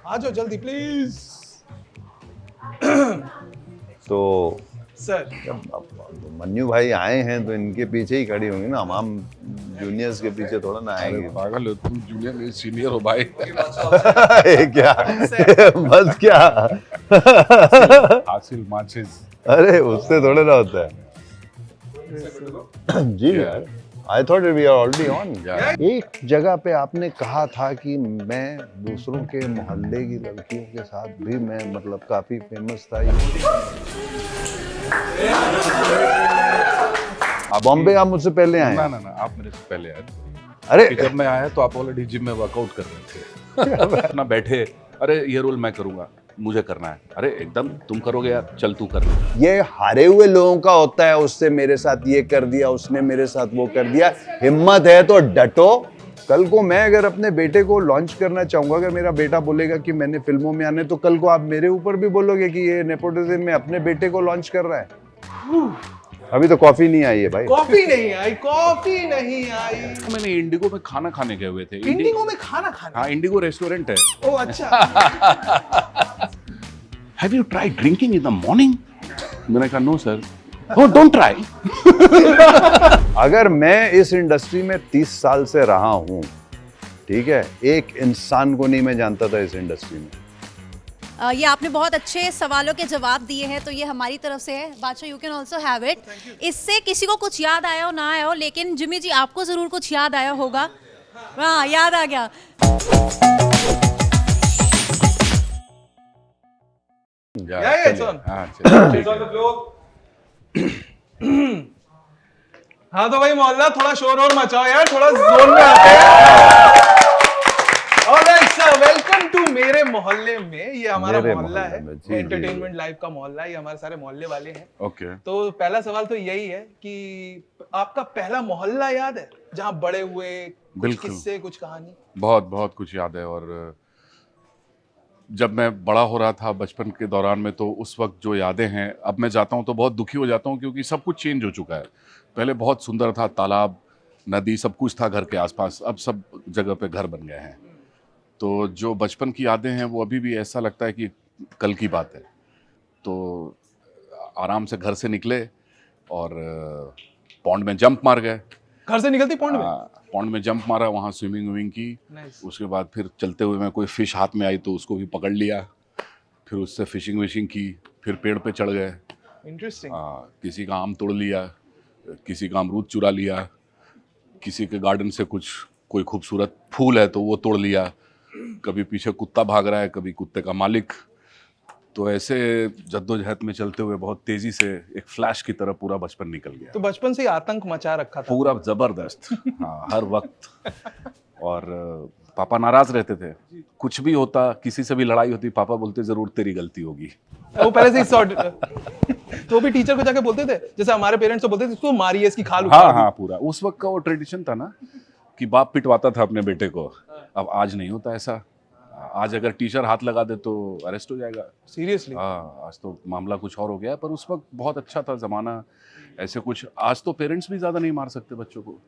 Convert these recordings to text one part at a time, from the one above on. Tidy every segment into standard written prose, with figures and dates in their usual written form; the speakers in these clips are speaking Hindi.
आ जाओ जल्दी प्लीज। तो सर जब मन्नू भाई आए हैं तो इनके पीछे ही खड़ी होंगी ना, हम जूनियर्स के पीछे थोड़ा ना आएंगे। पागल हो तुम, जूनियर नहीं सीनियर हो भाई। क्या बस क्या हासिल माचिस। अरे उससे थोड़े ना होता है जी यार। I thought we are already on. एक जगह पे आपने कहा था कि मैं दूसरों के मोहल्ले की लड़कियों के साथ भी मैं मतलब काफी फेमस था। बॉम्बे आप मुझसे पहले आए? ना ना ना, आप मेरे से पहले आए। अरे कि जब मैं आया तो आप ऑलरेडी जिम में वर्कआउट कर रहे थे। अपना बैठे, अरे ये रोल मैं करूंगा, मुझे करना है। अरे एकदम तुम करोगे यार, चल तू कर। ये हारे हुए लोगों का होता है, उससे मेरे साथ ये कर दिया, उसने मेरे साथ वो कर दिया। हिम्मत है तो डटो। कल को मैं अगर अपने बेटे को लॉन्च करना चाहूंगा, अगर मेरा बेटा बोलेगा कि मैंने फिल्मों में आने, तो कल को आप मेरे ऊपर भी बोलोगे कि ये नेपोटिज्म में अपने बेटे को लॉन्च कर रहा है। अभी तो कॉफी नहीं आई है भाई। कॉफी नहीं आई, कॉफी नहीं आई। मैंने इंडिगो में खाना खाने गए हुए थे। इंडिगो में खाना खाना? हाँ, इंडिगो रेस्टोरेंट है। ओ अच्छा। Have you tried drinking in the morning? मैंने कहा no sir. Oh, don't try. अगर मैं इस इंडस्ट्री में 30 साल से रहा हूं, ठीक है, एक इंसान को नहीं मैं जानता था इस इंडस्ट्री में। ये आपने बहुत अच्छे सवालों के जवाब दिए हैं, तो ये हमारी तरफ से है। बादशाह, you can also have it. इससे किसी को कुछ याद आया हो ना आया हो, लेकिन जिमी जी आपको जरूर कुछ याद आया होगा। हाँ, याद आ गया। हाँ तो भाई मोहल्ला थोड़ा शोर और मचाओ यार, थोड़ा जोन में आते हैं। ऑलराइट सर, वेलकम टू मेरे मोहल्ले में। ये हमारा मोहल्ला है, एंटरटेनमेंट लाइव का मोहल्ला है, ये हमारे सारे मोहल्ले वाले हैं। ओके। तो पहला सवाल तो यही है कि आपका पहला मोहल्ला याद है जहाँ बड़े हुए? कुछ किस्से, कुछ कहानी? बहुत बहुत कुछ याद है। और जब मैं बड़ा हो रहा था बचपन के दौरान में, तो उस वक्त जो यादें हैं, अब मैं जाता हूँ तो बहुत दुखी हो जाता हूँ, क्योंकि सब कुछ चेंज हो चुका है। पहले बहुत सुंदर था, तालाब, नदी, सब कुछ था घर के आसपास। अब सब जगह पे घर बन गए हैं। तो जो बचपन की यादें हैं वो अभी भी ऐसा लगता है कि कल की बात है। तो आराम से घर से निकले और पॉन्ड में जंप मार गए। घर से निकलती पॉन्ड में? पॉन्ड में जंप मारा, वहाँ स्विमिंग विमिंग की। उसके बाद फिर चलते हुए में कोई फिश हाथ में आई तो उसको भी पकड़ लिया, फिर उससे फिशिंग विशिंग की, फिर पेड़ पे चढ़ गए। इंटरेस्टिंग। किसी का आम तोड़ लिया, किसी का अमरूद चुरा लिया, किसी के गार्डन से कुछ कोई खूबसूरत फूल है तो वो तोड़ लिया। कभी पीछे कुत्ता भाग रहा है, कभी कुत्ते का मालिक। तो ऐसे जद्दोजहद में चलते हुए बहुत तेजी से एक फ्लैश की तरह पूरा बचपन निकल गया। तो बचपन से ही आतंक मचा रखा था पूरा जबरदस्त। हाँ, हर वक्त। और पापा नाराज रहते थे, कुछ भी होता, किसी से भी लड़ाई होती, पापा बोलते जरूर तेरी गलती होगी। वो पहले से ही सॉर्ट। तो भी टीचर को जाके बोलते थे, जैसे हमारे पेरेंट्स तो बोलते थे इसको मारिए, इसकी खाल उखाड़ हाँ दी। हाँ, पूरा उस वक्त का वो ट्रेडिशन था ना कि बाप पिटवाता था अपने बेटे को। अब आज नहीं होता ऐसा। आज अगर टीचर हाथ लगा दे तो अरेस्ट हो जाएगा। सीरियसली? हाँ, आज तो मामला कुछ और हो गया है, पर उस वक्त बहुत अच्छा था जमाना। ऐसे कुछ आज तो पेरेंट्स भी ज्यादा नहीं मार सकते बच्चों को।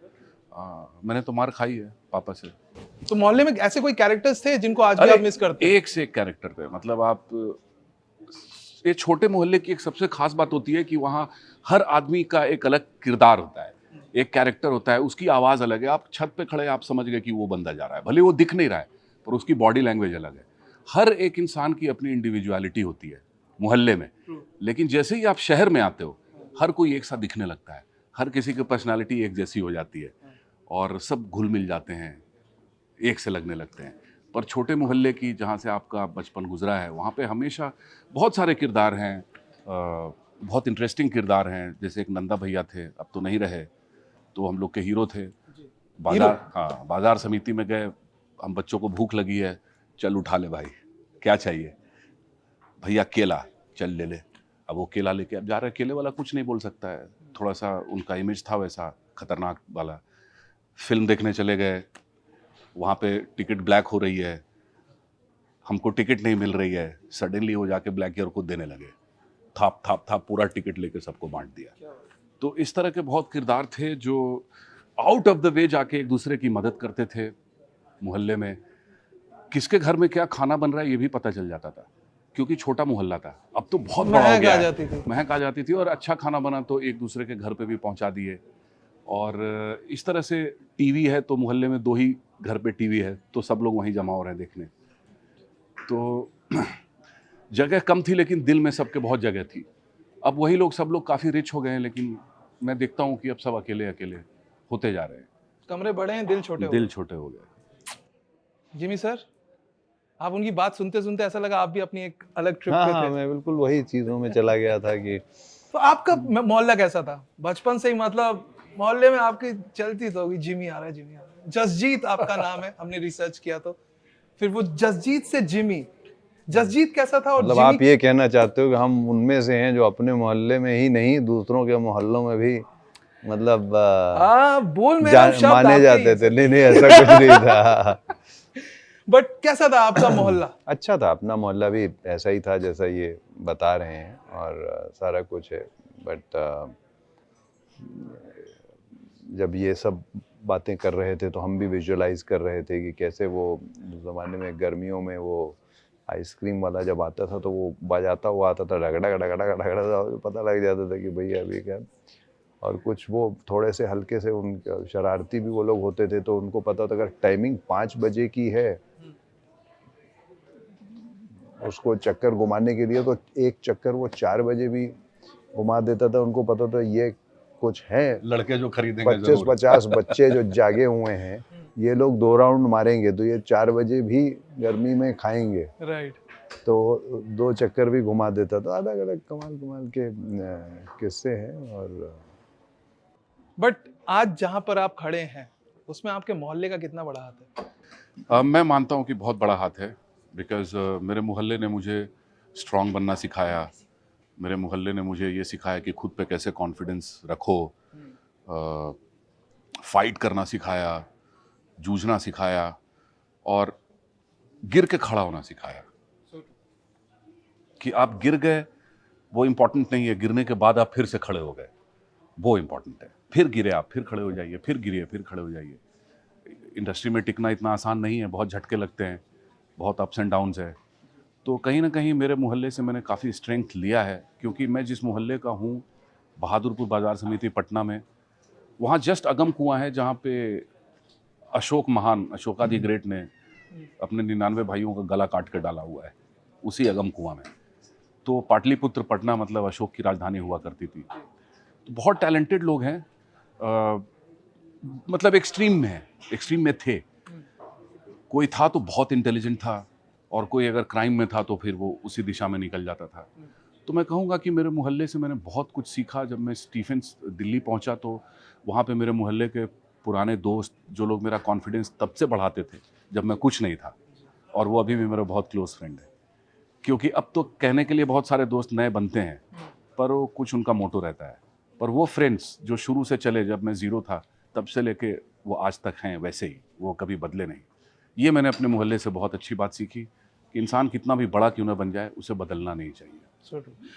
मैंने तो मार खाई है पापा से। तो मोहल्ले में ऐसे कोई कैरेक्टर्स थे जिनको आज भी आप मिस करते हैं? एक से एक कैरेक्टर थे। मतलब आप, ये छोटे मोहल्ले की एक सबसे खास बात होती है कि वहाँ हर आदमी का एक अलग किरदार होता है, एक कैरेक्टर होता है, उसकी आवाज़ अलग है। आप छत पे खड़े, आप समझ गए कि वो बंदा जा रहा है, भले वो दिख नहीं रहा है, पर उसकी बॉडी लैंग्वेज अलग है। हर एक इंसान की अपनी इंडिविजुअलिटी होती है मोहल्ले में। लेकिन जैसे ही आप शहर में आते हो, हर कोई एक सा दिखने लगता है, हर किसी की पर्सनालिटी एक जैसी हो जाती है और सब घुल मिल जाते हैं, एक से लगने लगते हैं। पर छोटे मोहल्ले की, जहाँ से आपका बचपन गुजरा है, वहाँ पे हमेशा बहुत सारे किरदार हैं, बहुत इंटरेस्टिंग किरदार हैं। जैसे एक नंदा भैया थे, अब तो नहीं रहे, तो हम लोग के हीरो थे। बाजार समिति में गए, हम बच्चों को भूख लगी है, चल उठा ले भाई, क्या चाहिए भैया? केला, चल ले ले। अब वो केला लेके अब जा रहे हैं, केले वाला कुछ नहीं बोल सकता है, थोड़ा सा उनका इमेज था वैसा खतरनाक वाला। फिल्म देखने चले गए, वहाँ पे टिकट ब्लैक हो रही है, हमको टिकट नहीं मिल रही है, सडनली वो जाके ब्लैकियर को देने लगे, थाप थाप थाप पूरा टिकट लेके सबको बांट दिया। तो इस तरह के बहुत किरदार थे जो आउट ऑफ द वे जाके एक दूसरे की मदद करते थे मोहल्ले में। किसके घर में क्या खाना बन रहा है ये भी पता चल जाता था, क्योंकि छोटा मोहल्ला था। अब तो बहुत बड़ा हो महक गया आ है। जाती थी। महक आ जाती थी, और अच्छा खाना बना तो एक दूसरे के घर पे भी पहुंचा दिए। और इस तरह से टीवी है तो मोहल्ले में 2 ही घर पे टीवी है, तो सब लोग वहीं जमा हो रहे हैं देखने। तो जगह कम थी लेकिन दिल में सबके बहुत जगह थी। अब वही लोग, सब लोग काफ़ी रिच हो गए हैं, लेकिन मैं देखता हूँ कि अब सब अकेले अकेले होते जा रहे हैं। कमरे बड़े हैं, दिल छोटे हो दिल गए। छोटे हो गए। जिमी सर, आप उनकी बात सुनते सुनते ऐसा लगा आप भी अपनी एक अलग ट्रिप हाँ पे हाँ, थे। मैं बिल्कुल वही चीज़ों में चला गया था कि तो आपका मोहल्ला कैसा था बचपन से ही? मतलब मोहल्ले में आपकी चलती तो होगी, जिमी आ रहा है, जिमी आ रहा है। जसजीत आपका नाम है, हमने रिसर्च किया तो। फिर वो जसजीत से जिमी, जसजीत कैसा था? और मतलब जिमी आप ये कहना चाहते हो कि हम उनमें से हैं जो अपने मोहल्ले में ही नहीं दूसरों के मोहल्लों में भी मतलब बोल मेरा शब्द माने आपके जाते ही थे? नहीं नहीं, ऐसा कुछ नहीं था। बट कैसा था आपका मोहल्ला? अच्छा था, अपना मोहल्ला भी ऐसा ही था जैसा ये बता रहे हैं, और सारा कुछ है। बट जब ये सब बातें कर रहे थे तो हम भी विजुअलाइज कर रहे थे कि कैसे वो ज़माने में गर्मियों में वो आइसक्रीम वाला जब आता था तो वो बजाता हुआ आता था, रगड़ा रगड़ा रगड़ा रगड़ा, पता लग जाता था कि भैया अभी क्या। और कुछ वो थोड़े से हल्के से उनके शरारती भी वो लोग होते थे, तो उनको पता था अगर टाइमिंग 5 बजे की है उसको चक्कर घुमाने के लिए, तो एक चक्कर वो 4 बजे भी घुमा देता था। उनको पता था ये कुछ है, लड़के जो खरीदेंगे 25-50 बच्चे जो जागे हुए हैं, ये लोग 2 राउंड मारेंगे तो ये 4 बजे भी गर्मी में खाएंगे। राइट। तो 2 चक्कर भी घुमा देता। तो अलग अलग कमाल कमाल के किस्से हैं। और बट आज जहां पर आप खड़े हैं उसमें आपके मोहल्ले का कितना बड़ा हाथ है? मैं मानता हूँ कि बहुत बड़ा हाथ है, बिकॉज मेरे मोहल्ले ने मुझे स्ट्रांग बनना सिखाया। मेरे मोहल्ले ने मुझे ये सिखाया कि खुद पे कैसे कॉन्फिडेंस रखो, फाइट करना सिखाया, जूझना सिखाया, और गिर के खड़ा होना सिखाया। कि आप गिर गए वो इम्पोर्टेंट नहीं है, गिरने के बाद आप फिर से खड़े हो गए वो इम्पोर्टेंट है। फिर गिरे आप, फिर खड़े हो जाइए, फिर गिरिए, फिर खड़े हो जाइए। इंडस्ट्री में टिकना इतना आसान नहीं है, बहुत झटके लगते हैं, बहुत अप्स एंड डाउन्स है। तो कहीं ना कहीं मेरे मोहल्ले से मैंने काफ़ी स्ट्रेंथ लिया है, क्योंकि मैं जिस मोहल्ले का हूँ, बहादुरपुर बाजार समिति पटना में, वहाँ जस्ट अगम कुआं है जहाँ पे अशोक महान, अशोकादि ग्रेट ने अपने 99 भाइयों का गला काट कर डाला हुआ है, उसी अगम कुआं में। तो पाटलिपुत्र पटना मतलब अशोक की राजधानी हुआ करती थी। तो बहुत टैलेंटेड लोग हैं, मतलब एक्सट्रीम में थे। कोई था तो बहुत इंटेलिजेंट था, और कोई अगर क्राइम में था तो फिर वो उसी दिशा में निकल जाता था। तो मैं कहूँगा कि मेरे मोहल्ले से मैंने बहुत कुछ सीखा। जब मैं स्टीफेंस दिल्ली पहुँचा तो वहाँ पे मेरे मोहल्ले के पुराने दोस्त, जो लोग मेरा कॉन्फिडेंस तब से बढ़ाते थे जब मैं कुछ नहीं था, और वो अभी भी मेरा बहुत क्लोज फ्रेंड है। क्योंकि अब तो कहने के लिए बहुत सारे दोस्त नए बनते हैं, पर वो कुछ उनका मोटो रहता है। पर वो फ्रेंड्स जो शुरू से चले, जब मैं ज़ीरो था तब से लेके वो आज तक हैं वैसे ही, वो कभी बदले नहीं। ये मैंने अपने मोहल्ले से बहुत अच्छी बात सीखी कि इंसान कितना भी बड़ा क्यों ना बन जाए, उसे बदलना नहीं चाहिए।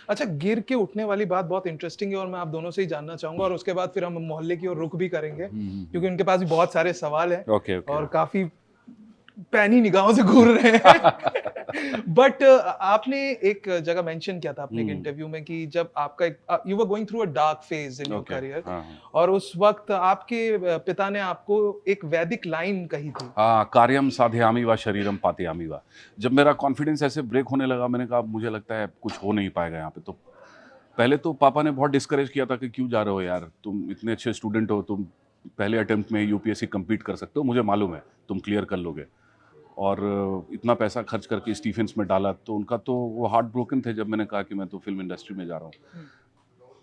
अच्छा, गिर के उठने वाली बात बहुत इंटरेस्टिंग है, और मैं आप दोनों से ही जानना चाहूंगा, और उसके बाद फिर हम मोहल्ले की ओर रुख भी करेंगे, क्योंकि उनके पास भी बहुत सारे सवाल हैं। ओके। और काफी पैनी निगाहों से घूर रहे हैं। बट आपने एक जगह मेंशन किया था अपने एक इंटरव्यू में कि जब आपका you were going through a dark phase in your career, और उस वक्त आपके पिता ने आपको एक वैदिक लाइन कही थी। कार्यम साधयामि वा शरीरम पातयामि वा। जब मेरा कॉन्फिडेंस ऐसे ब्रेक होने लगा, मैंने कहा मुझे लगता है कुछ हो नहीं पाएगा यहाँ पे। तो पहले तो पापा ने बहुत डिस्करेज किया था कि क्यों जा रहे हो यार, तुम इतने अच्छे स्टूडेंट हो, तुम पहले अटेम्प्ट में यूपीएससी कम्पीट कर सकते हो, मुझे मालूम है तुम क्लियर कर लोगे। और इतना पैसा खर्च करके स्टीफेंस में डाला, तो उनका तो वो हार्ट ब्रोकन थे जब मैंने कहा कि मैं तो फिल्म इंडस्ट्री में जा रहा हूँ।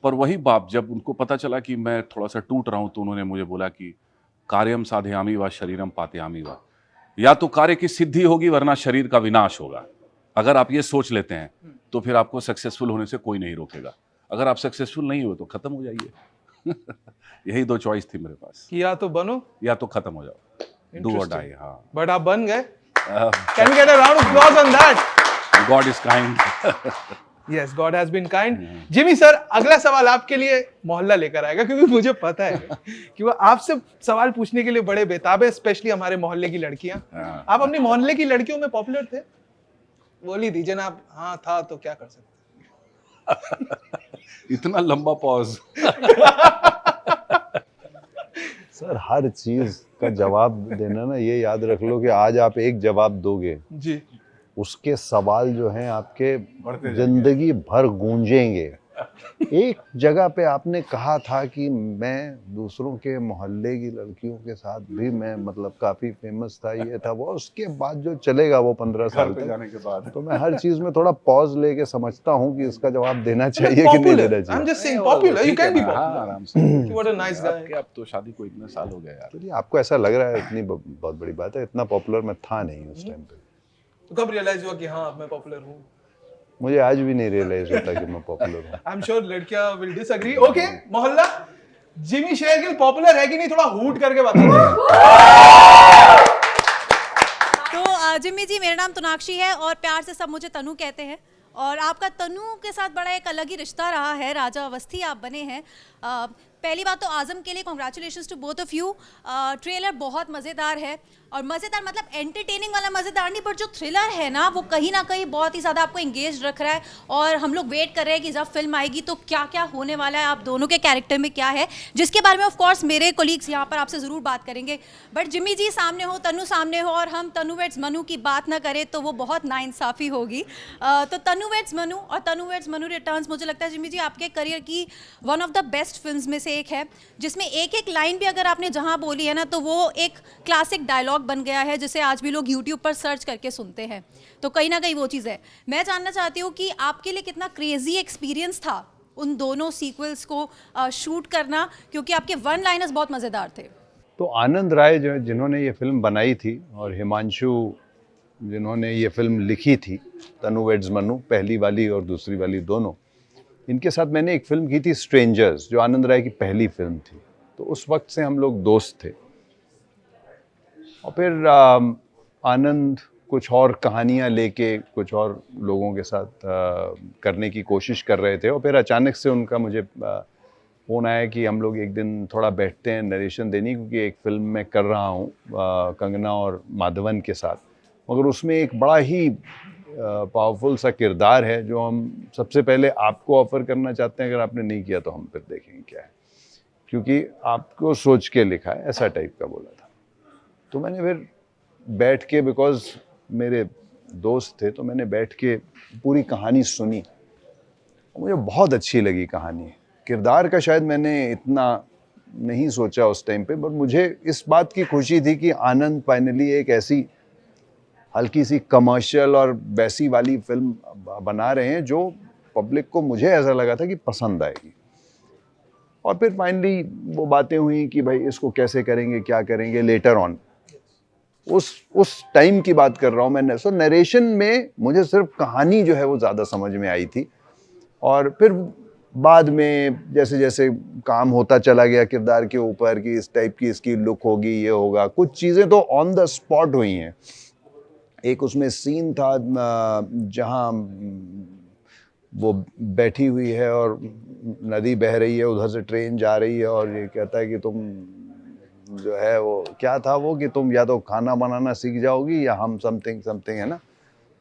पर वही बाप, जब उनको पता चला कि मैं थोड़ा सा टूट रहा हूँ, तो उन्होंने मुझे बोला कि कार्यम साधयामि वा शरीरम पातयामि वा। या तो कार्य की सिद्धि होगी वरना शरीर का विनाश होगा। अगर आप ये सोच लेते हैं तो फिर आपको सक्सेसफुल होने से कोई नहीं रोकेगा। अगर आप सक्सेसफुल नहीं हुए तो खत्म हो जाइए। यही 2 चॉइस थी मेरे पास, कि या तो बनो या तो खत्म हो जाओ, डू और डाई। हाँ, बट आप बन गए। Can we get a round of applause on that? God is kind. Yes, God has been kind. Jimmy sir, अगला सवाल आपके लिए मोहल्ला लेकर आएगा, क्योंकि मुझे पता है कि वो आपसे सवाल पूछने के लिए बड़े बेताब है, स्पेशली हमारे मोहल्ले की लड़कियां। आप अपने मोहल्ले की लड़कियों में पॉपुलर थे? बोली दीजिए ना आप। हाँ था, तो क्या कर सकते। इतना लंबा पॉज। सर हर चीज का जवाब देना ना, ये याद रख लो कि आज आप एक जवाब दोगे जी, उसके सवाल जो हैं आपके जिंदगी भर गूंजेंगे। एक जगह पे आपने कहा था कि मैं दूसरों के मोहल्ले की लड़कियों के साथ भी मैं मतलब काफी फेमस था, ये था वो। उसके बाद जो चलेगा वो 15 साल तक जाने के बाद तो मैं हर चीज में थोड़ा पॉज लेके समझता हूँ कि इसका जवाब देना चाहिए कि नहीं देना आई एम चाहिए। Just saying popular, you can be हाँ, पॉपुलर। आराम से। What a nice guy. अब तो शादी को इतने साल हो गए यार। चलिए, आपको ऐसा लग रहा है, इतनी बहुत बड़ी बात है। इतना पॉपुलर मैं था नहीं उस टाइम पे। तो कब रियलाइज हुआ कि हाँ अब मैं पॉपुलर हूँ? मुझे आज भी नहीं रियलाइज होता कि मैं पॉपुलर हूँ। आई एम श्योर लड़कियां विल डिसएग्री। ओके मोहल्ला, जिमी शेरगिल पॉपुलर है कि नहीं, थोड़ा हूट करके बता दो। तो जिम्मी जी, मेरा नाम तनुनाक्षी है और प्यार से सब मुझे तनु कहते हैं। और आपका तनु के साथ बड़ा एक अलग ही रिश्ता रहा है। राजा अवस्थी आप बने हैं। पहली बात तो आजम के लिए congratulations to both of you. Trailer बहुत मज़ेदार है, और मज़ेदार मतलब एंटरटेनिंग वाला मज़ेदार नहीं, पर जो थ्रिलर है ना वो कहीं ना कहीं बहुत ही ज़्यादा आपको एंगेज रख रहा है। और हम लोग वेट कर रहे हैं कि जब फिल्म आएगी तो क्या क्या होने वाला है, आप दोनों के कैरेक्टर में क्या है, जिसके बारे में ऑफ कोर्स मेरे कोलीग्स यहाँ पर आपसे ज़रूर बात करेंगे। बट जिम्मी जी सामने हो, तनु सामने हो, और हम तनु वेड्स मनु की बात ना करें तो वो बहुत नाइंसाफ़ी होगी। तो तनु वेड्स मनु और तनु वेड्स मनु रिटर्न्स, मुझे लगता है जिम्मी जी आपके करियर की one of the best films में से एक है, जिसमें एक एक लाइन भी अगर आपने जहाँ बोली है ना तो वो एक क्लासिक डायलॉग बन गया है, जिसे आज भी लोग यूट्यूब पर सर्च करके सुनते हैं। तो कहीं ना कहीं वो चीज़ है। मैं जानना चाहती हूँ कि आपके लिए कितना क्रेजी एक्सपीरियंस था उन दोनों सीक्वल्स को शूट करना, क्योंकि आपके वन लाइनर्स बहुत मज़ेदार थे। तो आनंद राय जो जिन्होंने ये फिल्म बनाई थी, और हिमांशु जिन्होंने ये फिल्म लिखी थी, तनु वेड्स मनु, पहली वाली और दूसरी वाली दोनों, इनके साथ मैंने एक फिल्म की थी स्ट्रेंजर्स, जो आनंद राय की पहली फिल्म थी। तो उस वक्त से हम लोग दोस्त थे। और फिर आनंद कुछ और कहानियाँ लेके कुछ और लोगों के साथ करने की कोशिश कर रहे थे, और फिर अचानक से उनका मुझे फ़ोन आया कि हम लोग एक दिन थोड़ा बैठते हैं नरेशन देने, क्योंकि एक फिल्म मैं कर रहा हूँ कंगना और माधवन के साथ, मगर उसमें एक बड़ा ही पावरफुल सा किरदार है जो हम सबसे पहले आपको ऑफ़र करना चाहते हैं। अगर आपने नहीं किया तो हम फिर देखेंगे क्या है, क्योंकि आपको सोच के लिखा है, ऐसा टाइप का बोला था। तो मैंने फिर बैठ के, बिकॉज मेरे दोस्त थे, तो मैंने बैठ के पूरी कहानी सुनी। मुझे बहुत अच्छी लगी कहानी। किरदार का शायद मैंने इतना नहीं सोचा उस टाइम पे, बट मुझे इस बात की खुशी थी कि आनंद फाइनली एक ऐसी हल्की सी कमर्शियल और वैसी वाली फिल्म बना रहे हैं जो पब्लिक को, मुझे ऐसा लगा था कि पसंद आएगी। और फिर फाइनली वो बातें हुई कि भाई इसको कैसे करेंगे, क्या करेंगे, लेटर ऑन। उस टाइम की बात कर रहा हूँ मैं। सो नरेशन में मुझे सिर्फ कहानी जो है वो ज़्यादा समझ में आई थी, और फिर बाद में जैसे जैसे काम होता चला गया किरदार के ऊपर कि इस टाइप की इसकी लुक होगी, ये होगा, कुछ चीज़ें तो ऑन द स्पॉट हुई हैं। एक उसमें सीन था जहाँ वो बैठी हुई है और नदी बह रही है, उधर से ट्रेन जा रही है, और ये कहता है कि तुम जो है वो क्या था वो, कि तुम या तो खाना बनाना सीख जाओगी या हम समथिंग है ना,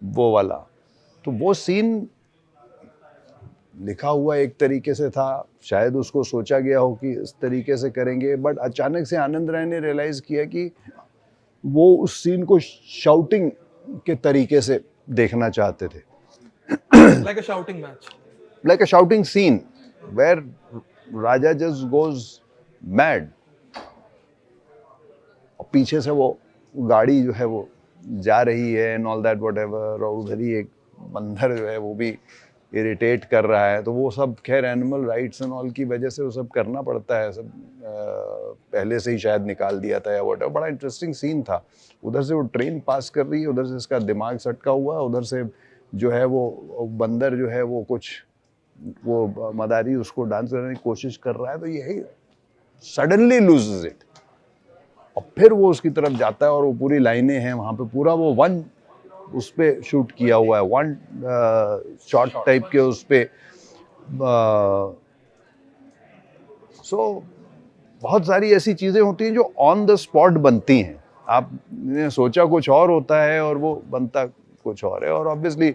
वो वाला। तो वो सीन लिखा हुआ एक तरीके से था, शायद उसको सोचा गया हो कि इस तरीके से करेंगे, बट अचानक से आनंद राय ने रियलाइज किया कि वो उस सीन को शाउटिंग के तरीके से देखना चाहते थे। Like a shouting match. Like a shouting scene where Raja just goes mad. और पीछे से वो गाड़ी जो है वो जा रही है and all that whatever, और उधर ही एक बंदर जो है वो भी इरिटेट कर रहा है। तो वो सब खैर एनिमल राइट्स एंड ऑल की वजह से वो सब करना पड़ता है, सब पहले से ही शायद निकाल दिया था या व्हाटएवर। बड़ा इंटरेस्टिंग सीन था। उधर से वो ट्रेन पास कर रही है, उधर से इसका दिमाग सटका हुआ है, उधर से जो है वो बंदर जो है वो कुछ वो मदारी उसको डांस करने की कोशिश कर रहा है, तो यही सडनली लूजेस इट, और फिर वो उसकी तरफ जाता है और वो पूरी लाइनें हैं वहाँ पे, पूरा वो वन उस पे शूट किया हुआ है, वन शॉट टाइप के उस पे। सो बहुत सारी ऐसी चीज़ें होती हैं जो ऑन द स्पॉट बनती हैं। आपने सोचा कुछ और होता है और वो बनता कुछ और है। और ऑब्वियसली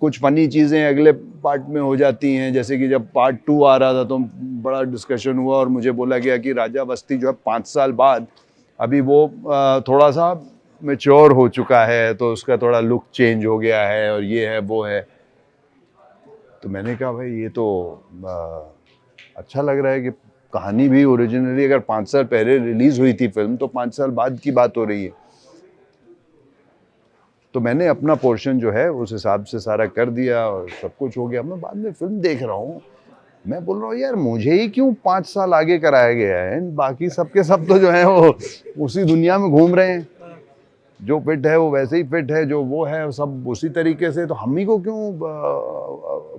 कुछ फनी चीज़ें अगले पार्ट में हो जाती हैं, जैसे कि जब पार्ट 2 आ रहा था तो बड़ा डिस्कशन हुआ और मुझे बोला गया कि राजावस्ती जो है 5 साल बाद अभी वो थोड़ा सा मैच्योर हो चुका है, तो उसका थोड़ा लुक चेंज हो गया है और ये है वो है। तो मैंने कहा भाई ये तो अच्छा लग रहा है कि कहानी भी ओरिजिनली अगर 5 साल पहले रिलीज हुई थी फिल्म, तो 5 साल बाद की बात हो रही है। तो मैंने अपना पोर्शन जो है उस हिसाब से सारा कर दिया और सब कुछ हो गया। मैं बाद में फिल्म देख रहा हूँ, मैं बोल रहा हूँ यार मुझे ही क्यों 5 साल आगे कराया गया है, बाकी सबके सब तो जो है वो उसी दुनिया में घूम रहे हैं, जो फिट है वो वैसे ही फिट है, जो वो है सब उसी तरीके से, तो हम ही को क्यों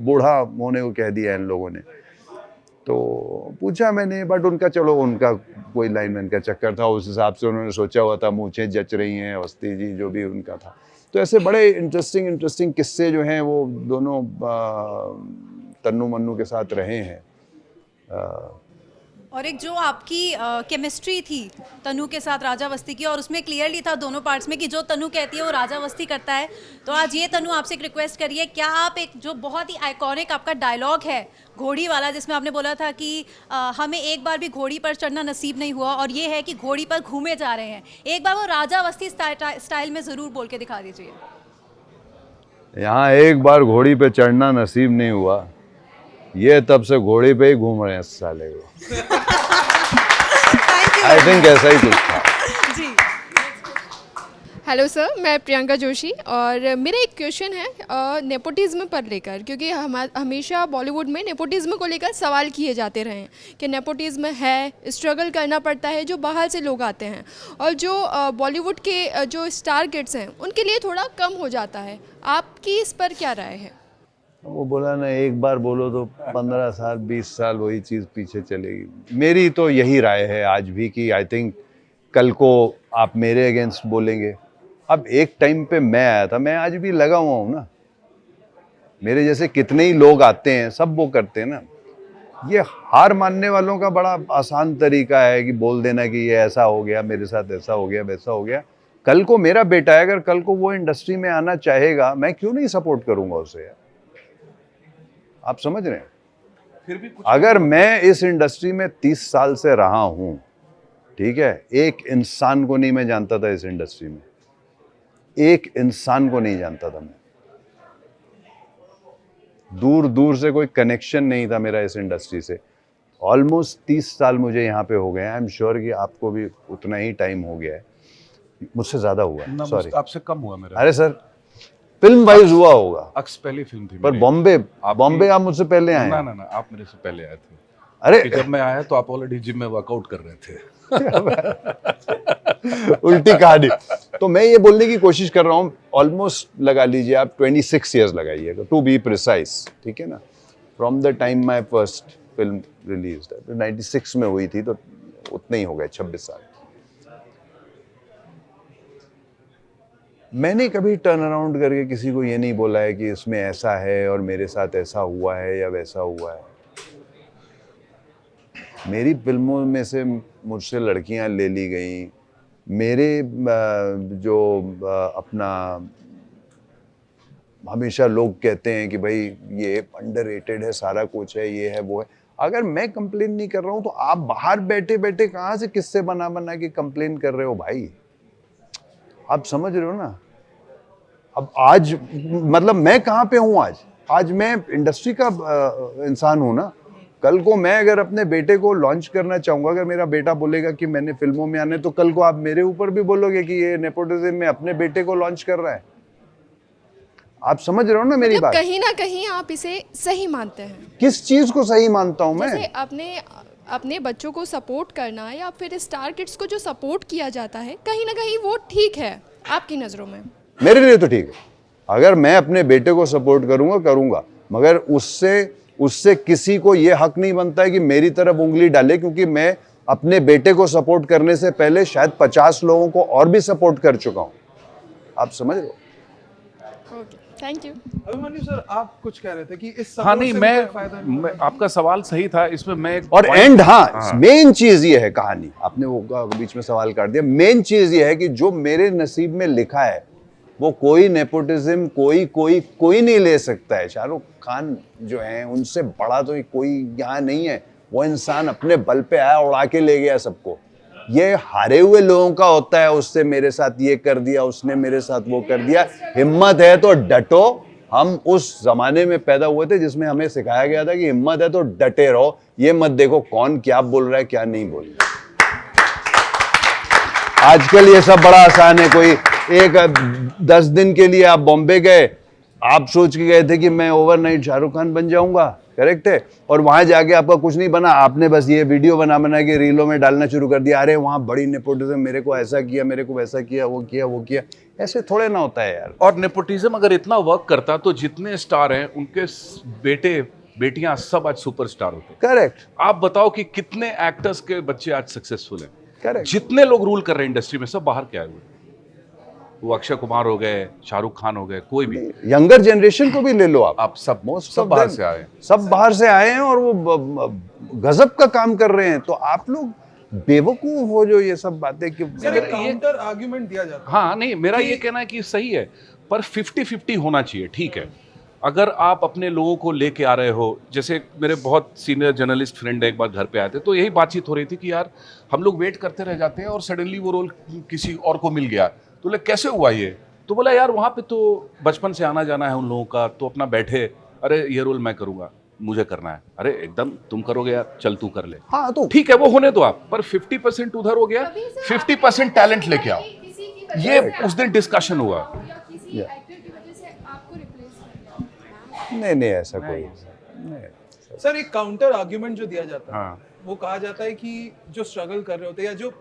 बूढ़ा होने को कह दिया इन लोगों ने। तो पूछा मैंने, बट उनका चलो उनका कोई लाइनमैन का चक्कर था, उस हिसाब से उन्होंने सोचा हुआ था, मूंछें जच रही हैं अवस्थी जी जो भी उनका था। तो ऐसे बड़े इंटरेस्टिंग किस्से जो हैं वो दोनों तन्नू मन्नू के साथ रहे हैं। और एक जो आपकी केमिस्ट्री थी तनु के साथ राजावस्ती की, और उसमें क्लियरली था दोनों पार्ट्स में कि जो तनु कहती है वो राजावस्ती करता है। तो आज ये तनु आपसे एक रिक्वेस्ट करिए, क्या आप एक जो बहुत ही आइकॉनिक आपका डायलॉग है घोड़ी वाला, जिसमें आपने बोला था कि हमें एक बार भी घोड़ी पर चढ़ना नसीब नहीं हुआ और ये है कि घोड़ी पर घूमे जा रहे हैं, एक बार वो राजावस्ती स्टाइल में ज़रूर बोल के दिखा दीजिए। यहाँ एक बार घोड़ी पे चढ़ना नसीब नहीं हुआ, ये तब से घोड़ी पे ही घूम रहे हैं इस साले को। आई थिंक ऐसा ही कुछ था। जी हेलो सर, मैं प्रियंका जोशी और मेरा एक क्वेश्चन है नेपोटिज्म पर लेकर, क्योंकि हमेशा बॉलीवुड में नेपोटिज्म को लेकर सवाल किए जाते रहे हैं कि नेपोटिज्म है, स्ट्रगल करना पड़ता है, जो बाहर से लोग आते हैं और जो बॉलीवुड के जो स्टार किड्स हैं उनके लिए थोड़ा कम हो जाता है। आपकी इस पर क्या राय है? वो बोला ना, एक बार बोलो तो 15 साल 20 साल वही चीज़ पीछे चलेगी। मेरी तो यही राय है आज भी कि आई थिंक कल को आप मेरे अगेंस्ट बोलेंगे। अब एक टाइम पे मैं आया था, मैं आज भी लगा हुआ हूँ ना, मेरे जैसे कितने ही लोग आते हैं, सब वो करते हैं ना। ये हार मानने वालों का बड़ा आसान तरीका है कि बोल देना कि ये ऐसा हो गया, मेरे साथ ऐसा हो गया, वैसा हो गया। कल को मेरा बेटा है, अगर कल को वो इंडस्ट्री में आना चाहेगा, मैं क्यों नहीं सपोर्ट करूंगा उसे यार। आप समझ रहे हैं? फिर भी कुछ अगर मैं इस इंडस्ट्री में 30 साल से रहा हूं, ठीक है, एक इंसान को नहीं मैं जानता था इस इंडस्ट्री में, एक इंसान को नहीं जानता था मैं, दूर दूर से कोई कनेक्शन नहीं था मेरा इस इंडस्ट्री से। ऑलमोस्ट 30 साल मुझे यहाँ पे हो गए हैं। आई एम श्योर कि आपको भी उतना ही टाइम हो गया है, मुझसे ज्यादा हुआ है, सॉरी आपसे कम हुआ मेरा। अरे सर, फिल्म वाइज हुआ होगा, अक्स पहली फिल्म थी पर मेरी। बॉम्बे आप मुझसे पहले आए हैं। ना आप मेरे से पहले आए थे। अरे कि जब मैं आया तो आप ऑलरेडी जिम में वर्कआउट कर रहे थे। उल्टी कहानी। तो मैं ये बोलने की कोशिश कर रहा हूँ, ऑलमोस्ट लगा लीजिए आप 26 ईयर्स लगाइएगा टू बी प्रिसाइज, ठीक है ना, from the time my first film release 96 में हुई थी, तो उतने ही हो गए 26 साल। मैंने कभी टर्न अराउंड करके किसी को ये नहीं बोला है कि इसमें ऐसा है और मेरे साथ ऐसा हुआ है या वैसा हुआ है। मेरी फिल्मों में से मुझसे लड़कियां ले ली गई, मेरे जो अपना हमेशा लोग कहते हैं कि भाई ये अंडररेटेड है, सारा कुछ है, ये है वो है। अगर मैं कंप्लेन नहीं कर रहा हूँ तो आप बाहर बैठे बैठे कहाँ से किस्से बना बना के कंप्लेन कर रहे हो भाई? आप समझ रहे हो ना? अब आज मतलब मैं कहाँ पे हूँ आज मैं इंडस्ट्री का इंसान हूँ ना। कल को मैं अगर अपने बेटे को लॉन्च करना चाहूँगा, अगर मेरा बेटा बोलेगा कि मैंने फिल्मों में आने, तो कल को आप मेरे ऊपर भी बोलोगे कि ये नेपोटिज्म में अपने बेटे को लॉन्च कर रहा है। आप समझ रहे हो ना मेरी बात? कहीं ना कहीं आप इसे सही मानते हैं? किस चीज को सही मानता हूँ मैं? जैसे अपने बच्चों को सपोर्ट करना या फिर स्टार किड्स को जो सपोर्ट किया जाता है, कहीं ना कहीं वो ठीक है आपकी नज़रों में? मेरे लिए तो ठीक है। अगर मैं अपने बेटे को सपोर्ट करूंगा, मगर उससे किसी को ये हक नहीं बनता है कि मेरी तरफ उंगली डाले, क्योंकि मैं अपने बेटे को सपोर्ट करने से पहले शायद 50 लोगों को और भी सपोर्ट कर चुका हूं। आप समझ रहे हो? Okay, thank you. Abhimanyu sir, आप कुछ कह रहे थे कि इस हाँ support नहीं, से मैं, कोई फायदा नहीं मैं आपका सवाल सही था, इसमें मैं एक और point- एंड, हाँ, मेन चीज ये है, कहानी आपने वो बीच में सवाल काट दिया, मेन चीज ये है कि जो मेरे नसीब में लिखा है वो कोई नेपोटिज्म कोई नहीं ले सकता है। शाहरुख खान जो है उनसे बड़ा तो कोई यहाँ नहीं है। वो इंसान अपने बल पे आया, उड़ा के ले गया सबको। ये हारे हुए लोगों का होता है, उससे मेरे साथ ये कर दिया, उसने मेरे साथ वो कर दिया। हिम्मत है तो डटो। हम उस जमाने में पैदा हुए थे जिसमें हमें सिखाया गया था कि हिम्मत है तो डटे रहो, ये मत देखो कौन क्या बोल रहा है क्या नहीं बोल रहा है। आजकल ये सब बड़ा आसान है। कोई 10 दिन के लिए आप बॉम्बे गए, आप सोच के गए थे कि मैं ओवरनाइट शाहरुख खान बन जाऊंगा, करेक्ट है, और वहां जाके आपका कुछ नहीं बना। आपने बस ये वीडियो बना के रीलों में डालना शुरू कर दिया, अरे वहां बड़ी नेपोटिज्म, मेरे को ऐसा किया, मेरे को वैसा किया, वो किया। ऐसे थोड़े ना होता है यार। और नेपोटिज्म अगर इतना वर्क करता तो जितने स्टार हैं उनके बेटे बेटियां सब आज सुपरस्टार होते। करेक्ट, आप बताओ कि कितने एक्टर्स के बच्चे आज सक्सेसफुल हैं। करेक्ट। जितने लोग रूल कर रहे हैं इंडस्ट्री में सब बाहर के आए हुए हैं। वो अक्षय कुमार हो गए, शाहरुख खान हो गए, कोई भी, यंगर जनरेशन को भी ले लो आप सब Most सब of बाहर them, से आए हैं। सब बाहर से आए हैं और वो गजब का काम कर रहे हैं। तो आप लोग बेवकूफ हो जो ये सब बातें कि सर, एक काउंटर आर्गुमेंट दिया जाता है। हाँ नहीं, मेरा ये कहना है कि सही है, पर 50-50 होना चाहिए। ठीक है, अगर आप अपने लोगों को लेके आ रहे हो, जैसे मेरे बहुत सीनियर जर्नलिस्ट फ्रेंड एक बार घर पे आए थे, तो यही बातचीत हो रही थी कि यार हम लोग वेट करते रह जाते हैं और सडनली वो रोल किसी और को मिल गया, तो बोले कैसे हुआ ये? तो बोला यार वहाँ पे तो बचपन से आना जाना है उन लोगों का, तो अपना बैठे, अरे ये रोल मैं करूँगा, मुझे करना है। अरे एकदम तुम करोगे यार, चल तू कर ले। हाँ तो ठीक है, वो होने दो आप, पर 50% उधर हो गया, 50% टैलेंट लेके आओ। ये उस दिन डिस्कशन हुआ। नहीं ऐसा कोई नहीं। सर, एक काउंटर आर्गुमेंट जो दिया जाता है, हाँ। वो कहा जाता है कि जो स्ट्रगल कर रहे होते हैं या जो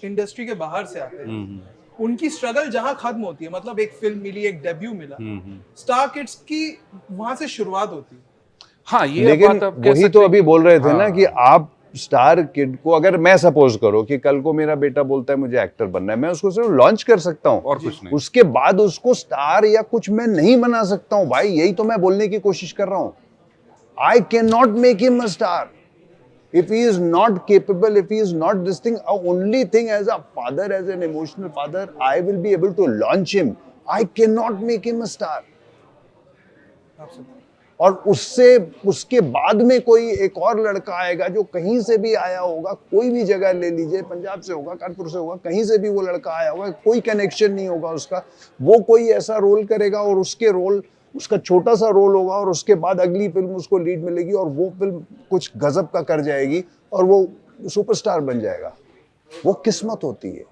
इंडस्ट्री के बाहर से आते हैं, उनकी स्ट्रगल जहां खत्म होती है, मतलब एक फिल्म मिली, एक डेब्यू मिला, स्टार किड्स की वहां से शुरुआत होती है। हाँ, ये लेकिन बात आप कह वही सकते तो हैं। अभी बोल रहे थे ना हाँ। कि आप स्टार किड को, अगर मैं सपोज करो कि कल को मेरा बेटा बोलता है मुझे एक्टर बनना है, मैं उसको सिर्फ लॉन्च कर सकता हूँ और कुछ नहीं। उसके बाद उसको स्टार या कुछ मैं नहीं बना सकता हूँ भाई। यही तो मैं बोलने की कोशिश कर रहा हूँ। I can not make him a star if he is not capable, if he is not this thing. Only thing, as a father, as an emotional father, I will be able to launch him. I cannot make him a star. और उसके बाद में कोई एक और लड़का आएगा जो कहीं से भी आया होगा, कोई भी जगह ले लीजिए, पंजाब से होगा, कानपुर से होगा, कहीं से भी वो लड़का आया होगा, कोई कनेक्शन नहीं होगा उसका, वो कोई ऐसा रोल करेगा और उसका छोटा सा रोल होगा और उसके बाद अगली फिल्म उसको लीड मिलेगी और वो फिल्म कुछ गजब का कर जाएगी और वो सुपरस्टार बन जाएगा। वो किस्मत होती है,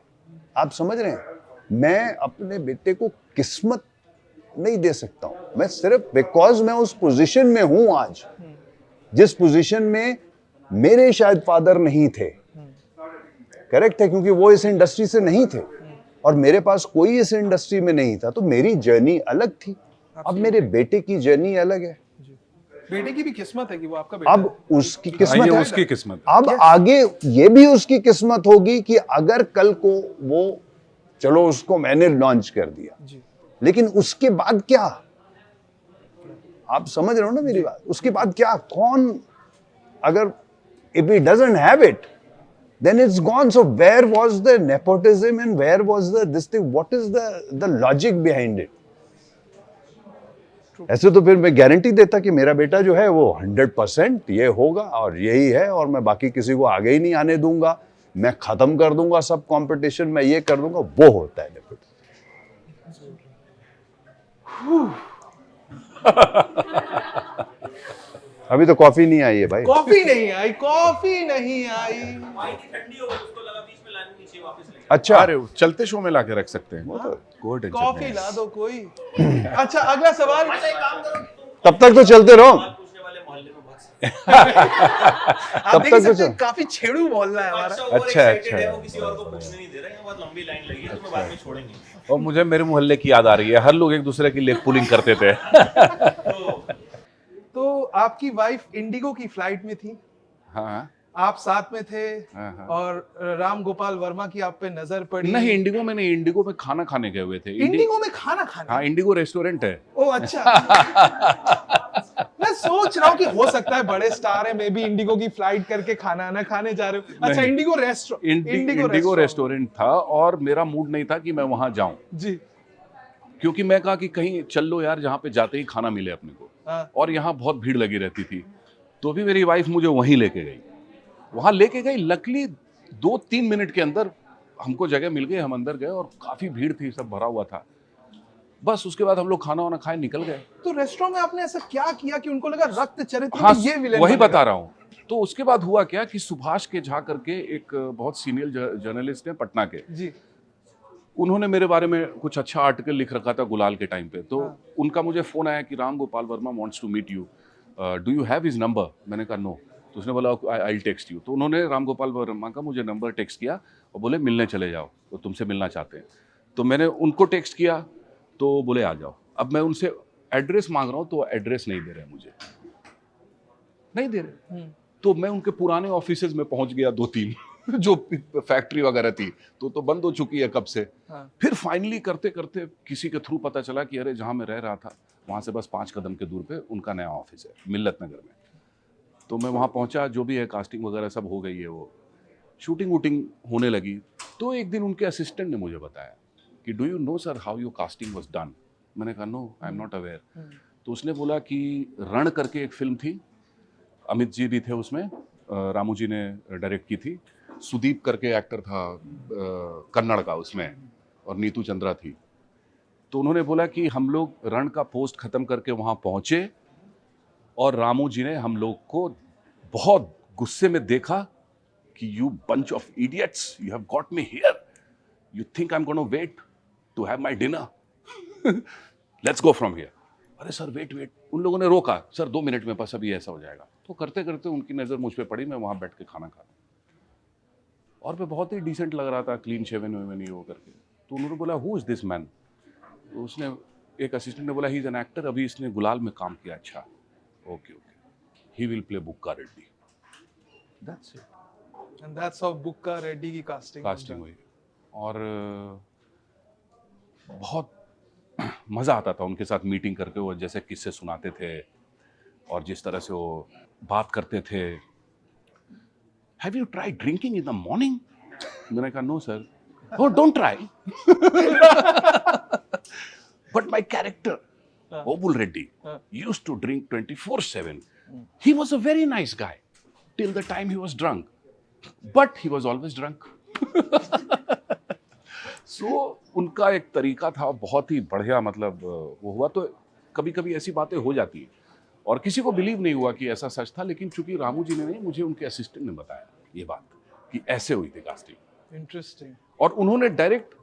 आप समझ रहे हैं। मैं अपने बेटे को किस्मत नहीं दे सकता हूं, मैं सिर्फ बिकॉज मैं उस पोजीशन में हूं आज, जिस पोजीशन में मेरे शायद फादर नहीं थे, करेक्ट है, क्योंकि वो इस इंडस्ट्री से नहीं थे और मेरे पास कोई इस इंडस्ट्री में नहीं था, तो मेरी जर्नी अलग थी। अब मेरे बेटे की जर्नी अलग है। बेटे की भी किस्मत है कि वो आपका बेटा अब उसकी किस्मत ये है, उसकी किस्मत। अब आगे ये भी उसकी किस्मत होगी कि अगर कल को वो, चलो उसको मैंने लॉन्च कर दिया, लेकिन उसके बाद क्या? आप समझ रहे हो ना मेरी बात? उसके बाद क्या? कौन, अगर if he doesn't have it, then it's gone. So where was the nepotism and where was this thing? What is the logic behind it? ऐसे तो फिर मैं गारंटी देता कि मेरा बेटा जो है वो 100% ये होगा और यही है और मैं बाकी किसी को आगे ही नहीं आने दूंगा, मैं खत्म कर दूंगा सब कंपटीशन, मैं ये कर दूंगा। वो होता है नेपोटिज्म। अभी तो कॉफी नहीं आई है भाई। कॉफी नहीं आई, कॉफी नहीं आई। अच्छा, अरे चलते शो में लाके रख सकते हैं, कोई टेंशन कॉफी नहीं। ला दो कोई। अच्छा, अगला सवाल। तब तक तो चलते रहो। आप देख तो सकते हैं, चल। काफी छेड़ू मोहल्ला है हमारा। अच्छा। और मुझे मेरे मोहल्ले की याद आ रही है, हर लोग एक दूसरे की लेग पुलिंग करते थे। तो आपकी वाइफ इंडिगो की फ्लाइट में थी, हाँ, आप साथ में थे हाँ। और राम गोपाल वर्मा की आप पे नजर पड़ी। नहीं, इंडिगो में नहीं, इंडिगो में खाना खाने गए हुए थे। इंडिगो में खाना खाने? हाँ, इंडिगो रेस्टोरेंट है। ओ अच्छा। मैं सोच रहा हूँ कि हो सकता है बड़े स्टार है, मे बी इंडिगो की फ्लाइट करके खाना ना खाने जा रहे हो। अच्छा, इंडिगो इंडिगो रेस्टोरेंट था और मेरा मूड नहीं था कि मैं वहां जाऊं जी। क्योंकि मैं कहा कि कहीं चल लो यार जहाँ पे जाते ही खाना मिले अपने को। हाँ। और यहाँ बहुत भीड़ लगी रहती थी, तो भी मेरी वाइफ मुझे वहीं लेके गई। वहां लेके गई, लकली 2-3 मिनट के अंदर हमको जगह मिल गई, हम अंदर गए और काफी भीड़ थी, सब भरा हुआ था। बस उसके बाद हम लोग खाना वाना खाए निकल गए। तो रेस्टोरेंट में आपने ऐसा क्या किया कि उनको लगा रक्त चरित्र हाँ, ये विलेन वही बनेगा? बता रहा हूँ। तो उसके बाद हुआ क्या कि सुभाष के झा करके एक बहुत सीनियर जर्नलिस्ट है पटना के, जी। उन्होंने मेरे बारे में कुछ अच्छा आर्टिकल लिख रखा था गुलाल के टाइम पे। तो उनका मुझे फोन आया कि Ram Gopal Varma wants to meet you, do you have his number? मैंने कहा नो। तो उसने बोला आई विल टेक्स्ट यू। तो उन्होंने राम गोपाल वर्मा का मुझे नंबर टेक्स्ट किया और बोले मिलने चले जाओ, तो तुमसे मिलना चाहते हैं। तो मैंने उनको टेक्स्ट किया तो बोले आ जाओ। अब मैं उनसे एड्रेस मांग रहा हूँ तो एड्रेस नहीं दे रहे, मुझे नहीं दे रहे। तो मैं उनके पुराने ऑफिसेज में पहुंच गया 2-3 जो फैक्ट्री वगैरह थी, तो बंद हो चुकी है कब से। हाँ। फिर फाइनली करते करते किसी के थ्रू पता चला कि अरे जहाँ मैं रह रहा था वहाँ से बस 5 कदम के दूर पे उनका नया ऑफिस है मिल्लत नगर में। तो मैं वहाँ पहुँचा, जो भी है कास्टिंग वगैरह सब हो गई है, वो शूटिंग वूटिंग होने लगी। तो एक दिन उनके असिस्टेंट ने मुझे बताया कि do you know sir how your casting was done? मैंने कहा no, I am not aware. तो उसने बोला कि रण करके एक फिल्म थी, अमित जी भी थे उसमें, रामू जी ने डायरेक्ट की थी, सुदीप करके एक्टर था कन्नड़ का उसमें, और नीतू चंद्रा थी। तो उन्होंने बोला कि हम लोग रण का पोस्ट खत्म करके वहाँ पहुँचे और रामू जी ने हम लोग को बहुत गुस्से में देखा कि you bunch of idiots, you have got me here, you think I am gonna wait to have my dinner, let's go from here. अरे सर वेट, उन लोगों ने रोका, सर 2 मिनट में बस अभी ऐसा हो जाएगा। तो करते करते उनकी नज़र मुझ पे पड़ी, मैं वहाँ बैठ के खाना खा, और मैं बहुत ही डिसेंट लग रहा था, क्लीन शेवन वेवन हो करके। तो उन्होंने बोला हु इज दिस मैन? तो उसने, एक असिस्टेंट ने बोला ही इज एन एक्टर, अभी इसने गुलाल में काम किया। अच्छा, okay, he will play Bukka Reddy. That's it. And that's how Bukka Reddy की कास्टिंग हुई। और बहुत मज़ा आता था उनके साथ मीटिंग करके, वो जैसे किस्से सुनाते थे और जिस तरह से वो बात करते थे। Have you try drinking in the morning? मैंने कहा no sir. Oh, don't try. But my character, Obul Reddy, used to drink 24/7. He was a very nice guy till the time he was drunk. But he was always drunk. So, उनका एक तरीका था बहुत ही बढ़िया, मतलब वो हुआ। तो कभी कभी ऐसी बातें हो जाती है और किसी को बिलीव नहीं हुआ कि ऐसा सच था, लेकिन चूंकि रामू जी ने नहीं, मुझे उनके असिस्टेंट ने बताया ये बात कि ऐसे हुई थी कास्टिंग। इंटरेस्टिंग। और उन्होंने डायरेक्ट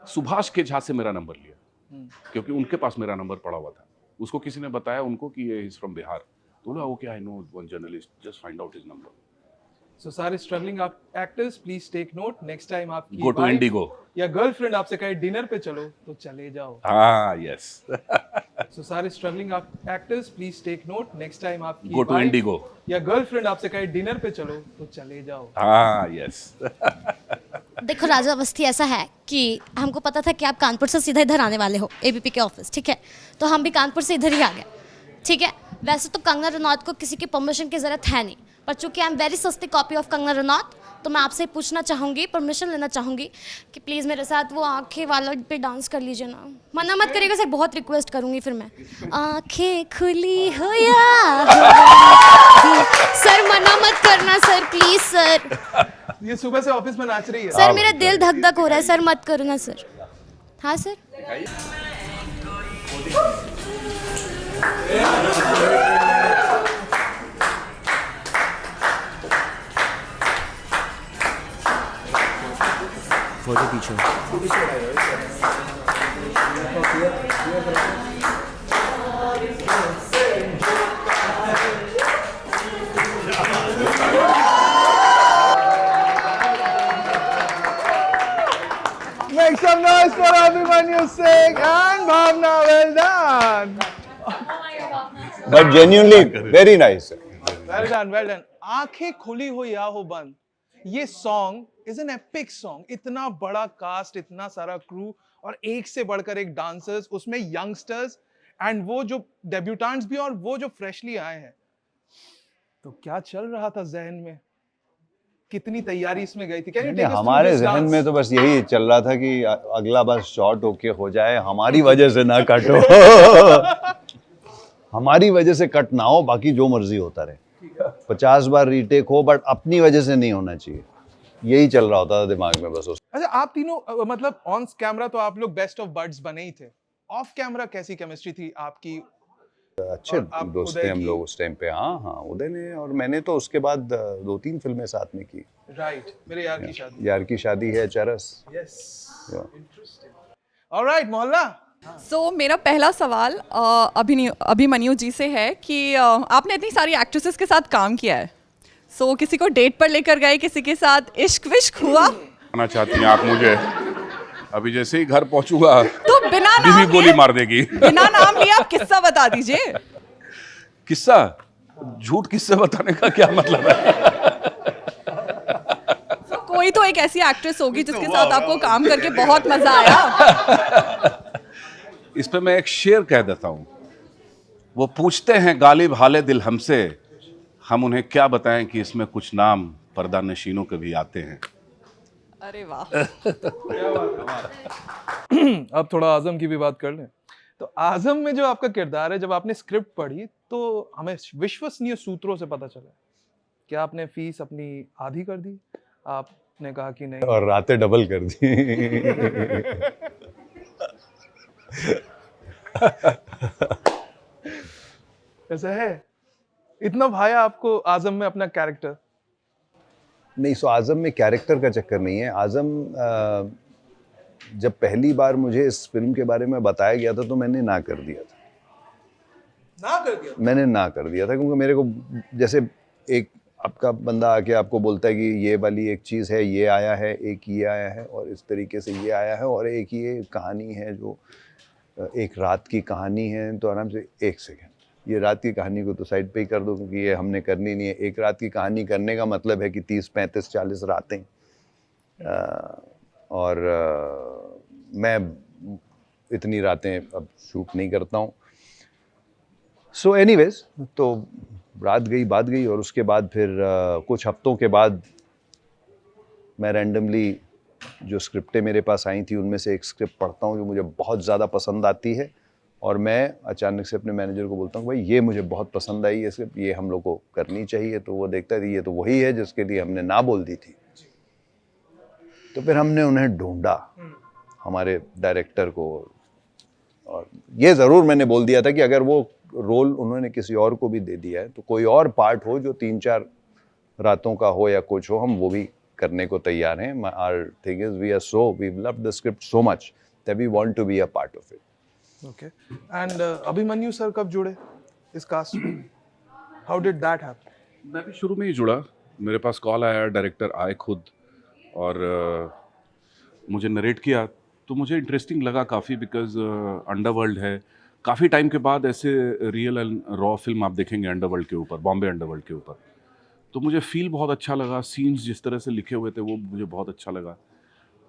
सुभाष के झा से मेरा नंबर लिया, क्योंकि उनके पास मेरा नंबर पड़ा हुआ था। उसको किसी ने बताया उनको कि ये इज फ्रॉम बिहार। तो बोला okay, I know one journalist, just find out his number. So सारे struggling actors please take note, next time आपकी गो टू इंडिगो या गर्लफ्रेंड आपसे कहे डिनर पे चलो तो चले जाओ। हाँ, यस। सो सारे struggling actors please take note, next time आपकी गो टू इंडिगो या गर्लफ्रेंड आपसे कहे डिनर पे चलो तो चले जाओ। हाँ, यस। देखो राजा अवस्थी, ऐसा है कि हमको पता था कि आप कानपुर से सीधा इधर आने वाले हो, एबीपी के ऑफिस, ठीक है? तो हम भी कानपुर से इधर ही आ गए, ठीक है? वैसे तो कंगना रनौत को किसी की परमिशन की ज़रूरत है नहीं, पर चूंकि आई एम वेरी सस्ती कॉपी ऑफ कंगना रनौत, तो मैं आपसे पूछना चाहूँगी, परमिशन लेना चाहूँगी कि प्लीज़ मेरे साथ वो आंखें वाला पे डांस कर लीजिए ना। मना मत करिएगा सर, बहुत रिक्वेस्ट करूँगी फिर मैं। आंखें खुली हो या सर, मना मत करना सर, प्लीज़ सर। ये सुबह से ऑफिस में नाच रही है सर, मेरा दिल धक धक हो रहा है सर, मत करो ना सर। हाँ सर। फोटो पीछे। Make some noise for Abhimanyu Singh and Bhavna. Well done. But genuinely very nice. Well done, well done. आंखें खुली हो या हो बंद, ये song is an epic song. इतना बड़ा कास्ट, इतना सारा क्रू और एक से बढ़कर एक डांसर्स, उसमें यंगस्टर्स एंड वो जो डेब्यूटेंट्स भी और वो जो फ्रेशली आए हैं। तो क्या चल रहा था जहन में, कितनी तैयारी इसमें गई थी? नहीं, हमारे जहन में तो बस यही चल रहा था कि अगला बस शॉट होके हो जाए, हमारी वजह से ना कट हो। हमारी वजह से कट ना हो, बाकी जो मर्जी होता रहे, 50 बार रीटेक हो, बट अपनी वजह से नहीं होना चाहिए। यही चल रहा होता था दिमाग में बस। अच्छा, आप तीनों मतलब ऑन कैमरा तो आप लोग बेस्ट ऑफ बड्स बने ही थे, ऑफ कैमरा कैसी केमिस्ट्री थी आपकी? अच्छे दोस्त थे हम लोग उस टाइम पे। हाँ हाँ, उदय ने और मैंने तो उसके बाद 2-3 फिल्में साथ में की। राइट, मेरे यार की शादी। यार की शादी है, चरस। Yes, interesting. ऑलराइट मोहल्ला। मेरा पहला सवाल अभिमन्यु जी से है कि आपने इतनी सारी एक्ट्रेसेस के साथ काम किया है, किसी को डेट पर लेकर गए, किसी के साथ इश्क विश्क हुआ? आना चाहती हैं आप मुझे? अभी जैसे ही घर पहुंचूंगा तो बिना बीवी नाम गोली मार देगी। बिना नाम लिए आप किस्सा बता दीजिए। किस्सा? झूठ किस्से बताने का क्या मतलब है? कोई तो एक ऐसी एक्ट्रेस होगी जिसके साथ आपको काम करके बहुत मजा आया। इस पे मैं एक शेर कह देता हूँ। वो पूछते हैं गालिब हाले दिल हमसे, हम उन्हें क्या बताएं कि इसमें कुछ नाम पर्दा नशीनों के भी आते हैं। अरे वाह। अब थोड़ा आजम की भी बात कर लें। तो आजम में जो आपका किरदार है, जब आपने स्क्रिप्ट पढ़ी तो हमें विश्वसनीय सूत्रों से पता चला कि आपने फीस अपनी आधी कर दी, आपने कहा कि नहीं और रातें डबल कर दी। ऐसा है? इतना भाया आपको आजम में अपना कैरेक्टर? नहीं, सो आजम में कैरेक्टर का चक्कर नहीं है। आजम जब पहली बार मुझे इस फिल्म के बारे में बताया गया था तो मैंने ना कर दिया था। ना कर दिया? मैंने ना कर दिया था क्योंकि मेरे को, जैसे एक आपका बंदा आके आपको बोलता है कि ये वाली एक चीज़ है, ये आया है, एक ये आया है और इस तरीके से ये आया है और एक ये कहानी है जो एक रात की कहानी है, तो आराम से एक सेकेंड, ये रात की कहानी को तो साइड पे ही कर दो क्योंकि ये हमने करनी नहीं है। एक रात की कहानी करने का मतलब है कि 30, 35, 40 रातें। और मैं इतनी रातें अब शूट नहीं करता हूँ। सो एनीवेज, तो रात गई बात गई और उसके बाद फिर कुछ हफ्तों के बाद मैं रैंडमली जो स्क्रिप्टें मेरे पास आई थी उनमें से एक स्क्रिप्ट पढ़ता हूँ जो मुझे बहुत ज़्यादा पसंद आती है और मैं अचानक से अपने मैनेजर को बोलता हूँ भाई ये मुझे बहुत पसंद आई है स्क्रिप्ट, ये हम लोग को करनी चाहिए। तो वो देखता है ये तो वही है जिसके लिए हमने ना बोल दी थी। तो फिर हमने उन्हें ढूंढा, हमारे डायरेक्टर को, और ये ज़रूर मैंने बोल दिया था कि अगर वो रोल उन्होंने किसी और को भी दे दिया है तो कोई और पार्ट हो जो 3-4 रातों का हो या कुछ हो, हम वो भी करने को तैयार हैं। Our thing is we are so, we've loved the script so much that we want to be a part of it. Okay. And Abhimanyu sir कब जुड़े इस कास्ट में? How did that happen? मैं भी शुरू में ही जुड़ा। मेरे पास कॉल आया, डायरेक्टर आए खुद और मुझे नरेट किया तो मुझे इंटरेस्टिंग लगा काफ़ी, बिकॉज अंडरवर्ल्ड है। काफ़ी टाइम के बाद ऐसे रियल एंड रॉ फिल्म आप देखेंगे अंडरवर्ल्ड के ऊपर, बॉम्बे अंडरवर्ल्ड के ऊपर। तो मुझे फील बहुत अच्छा लगा, सीन्स जिस तरह से लिखे हुए थे वो मुझे बहुत अच्छा लगा।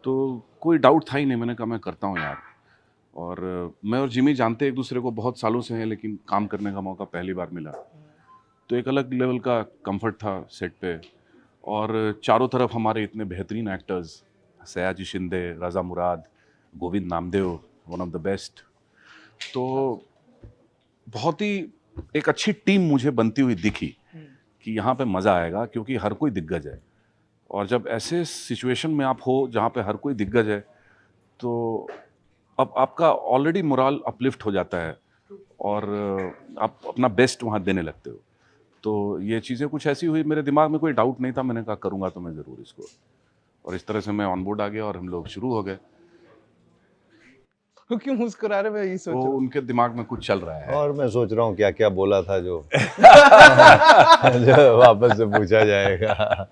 तो कोई डाउट था ही नहीं, मैंने कहा मैं करता हूँ यार। और मैं और जिमी जानते एक दूसरे को बहुत सालों से हैं, लेकिन काम करने का मौका पहली बार मिला तो एक अलग लेवल का कंफर्ट था सेट पे। और चारों तरफ हमारे इतने बेहतरीन actors, Sayaji Shinde, Raza Murad, Govind Namdev, one of the best. तो बहुत ही एक अच्छी टीम मुझे बनती हुई दिखी कि यहाँ पे मज़ा आएगा, क्योंकि हर कोई दिग्गज है। और जब ऐसे सिचुएशन में आप हो जहाँ पे हर कोई दिग्गज है तो अब आपका ऑलरेडी मोरल अपलिफ्ट हो जाता है और आप अपना बेस्ट वहाँ देने लगते हो। तो ये चीज़ें कुछ ऐसी हुई, मेरे दिमाग में कोई डाउट नहीं था, मैंने कहा करूँगा तो मैं ज़रूर इसको। और इस तरह से मैं ऑन बोर्ड आ गया और हम लोग शुरू हो गए। क्यों मुस्कुरा रहे? मैं यही सोच रहा हूँ। उनके दिमाग में कुछ चल रहा है और मैं सोच रहा हूँ क्या क्या बोला था जो जो वापस से पूछा जाएगा।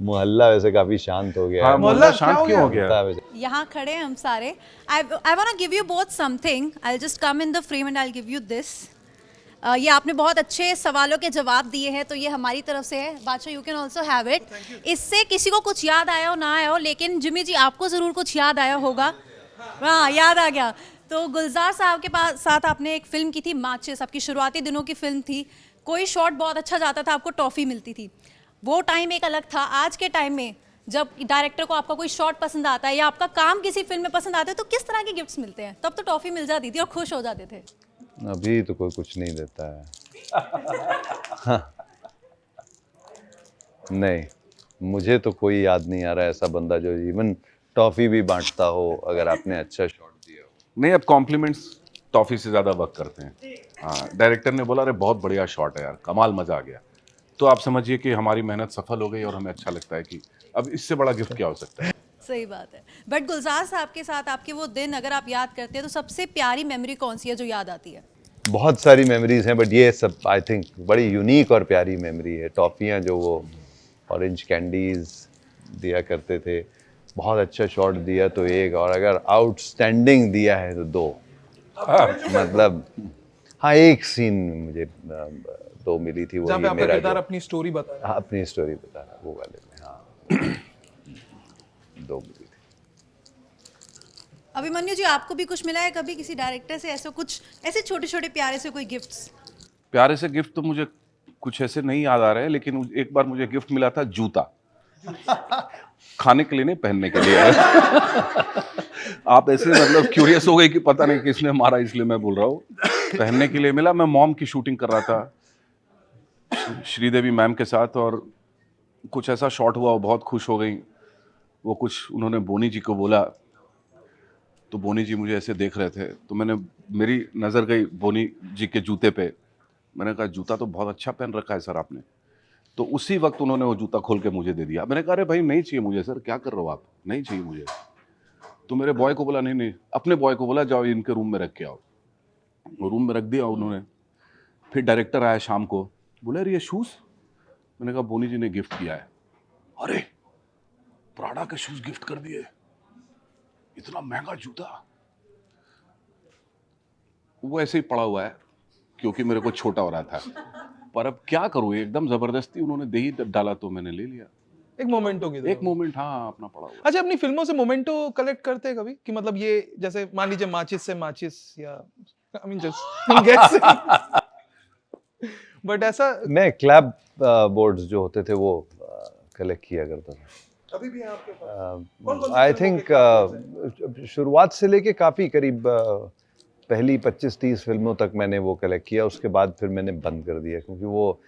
मोहल्ला वैसे काफी शांत हो गया। हाँ, मोहल्ला शांत क्यों हो गया? यहाँ खड़े हैं हम सारे। I want to give you both something. I'll just come in the frame and I'll give you this. ये आपने बहुत अच्छे सवालों के जवाब दिए हैं, तो ये हमारी तरफ से है। बादशाह, you can also have it. इससे किसी को कुछ याद आया हो ना आया हो, लेकिन जिमी जी आपको ज़रूर कुछ याद आया होगा। हाँ, याद आ गया। तो गुलजार साहब के पास साथ आपने एक फिल्म की थी माचिस, आपकी शुरुआती दिनों की फिल्म थी। कोई शॉट बहुत अच्छा जाता था, आपको टॉफ़ी मिलती थी। वो टाइम एक अलग था। आज के टाइम में जब डायरेक्टर को आपका कोई शॉट पसंद आता है या आपका काम किसी फिल्म में पसंद आता है, तो किस तरह के गिफ्ट्स मिलते हैं? तब तो टॉफ़ी मिल जाती थी और खुश हो जाते थे। अभी तो कोई कुछ नहीं देता है। नहीं, मुझे तो कोई याद नहीं आ रहा है ऐसा बंदा जो इवन टॉफी भी बांटता हो अगर आपने अच्छा शॉट दिया हो। नहीं, अब कॉम्प्लीमेंट्स टॉफी से ज़्यादा वर्क करते हैं। हाँ, डायरेक्टर ने बोला अरे बहुत बढ़िया शॉट है यार, कमाल, मज़ा आ गया, तो आप समझिए कि हमारी मेहनत सफल हो गई और हमें अच्छा लगता है कि अब इससे बड़ा गिफ्ट क्या हो सकता है। सही बात है। बट गुलजार साहब के साथ आपके वो दिन अगर आप याद करते हैं तो सबसे प्यारी मेमोरी कौन सी है जो याद आती है? बहुत सारी मेमोरीज हैं, बट ये सब आई थिंक बड़ी यूनिक और प्यारी मेमोरी है। टॉफ़ियाँ जो वो ऑरेंज कैंडीज दिया करते थे, बहुत अच्छा शॉट दिया तो एक, और अगर आउटस्टैंडिंग दिया है तो दो। मतलब हाँ, एक सीन मुझे दो मिली थी, वो जहाँ पे ये आपका मेरा किरदार जो अपनी स्टोरी बता रहा है। हाँ, अपनी स्टोरी बता रहा, वो वाले में हाँ। दो मिली थी। अभिमन्यु जी, आपको भी कुछ मिला है कभी किसी डायरेक्टर से ऐसे कुछ, ऐसे छोटे छोटे प्यारे से कोई गिफ्ट्स? प्यारे से गिफ्ट तो मुझे कुछ ऐसे नहीं याद आ रहे हैं, लेकिन एक बार मुझे गिफ्ट मिला था जूता। खाने के लिए नहीं, पहनने के लिए। आप ऐसे मतलब क्यूरियस हो गए कि पता नहीं किसने मारा, इसलिए मैं बोल रहा हूँ। पहनने के लिए मिला। मैं मॉम की शूटिंग कर रहा था श्रीदेवी मैम के साथ, और कुछ ऐसा शॉट हुआ, वो बहुत खुश हो गई। वो कुछ उन्होंने बोनी जी को बोला, तो बोनी जी मुझे ऐसे देख रहे थे, तो मेरी नज़र गई बोनी जी के जूते पे। मैंने कहा जूता तो बहुत अच्छा पहन रखा है सर आपने। तो उसी वक्त उन्होंने वो जूता खोल के मुझे दे दिया। मैंने कहा अरे भाई नहीं चाहिए मुझे सर, क्या कर रहे हो आप, नहीं चाहिए मुझे। तो मेरे बॉय को बोला, नहीं, अपने बॉय को बोला जाओ इनके रूम में रख के आओ। वो रूम में रख दिया उन्होंने। फिर डायरेक्टर आया शाम को, बोले अरे ये शूज़। मैंने कहा बोनी जी ने गिफ्ट किया है। अरे प्राडा के शूज़ गिफ्ट कर दिए, इतना महंगा जूता। वो ऐसे ही पड़ा हुआ है क्योंकि मेरे को छोटा हो रहा था, पर अब क्या करूँ, एकदम जबरदस्ती उन्होंने दे ही डाला तो मैंने ले लिया। एक मोमेंटो की तरह। एक मोमेंट, हाँ, अपना पड़ा हुआ। अच्छा, अपनी फिल्मों से मोमेंटो कलेक्ट करते हैं कभी? कि मतलब ये जैसे मान लीजिए माचिस से माचिस, या I mean just guessing. But ऐसा मैं क्लैब बोर्ड्स जो होते थे वो कलेक्ट किया करता था। अभी भी है आपके पास? आई थिंक शुरुआत से लेके काफ़ी करीब पहली 25-30 फिल्मों तक मैंने वो कलेक्ट किया। उसके बाद फिर मैंने बंद कर दिया क्योंकि वो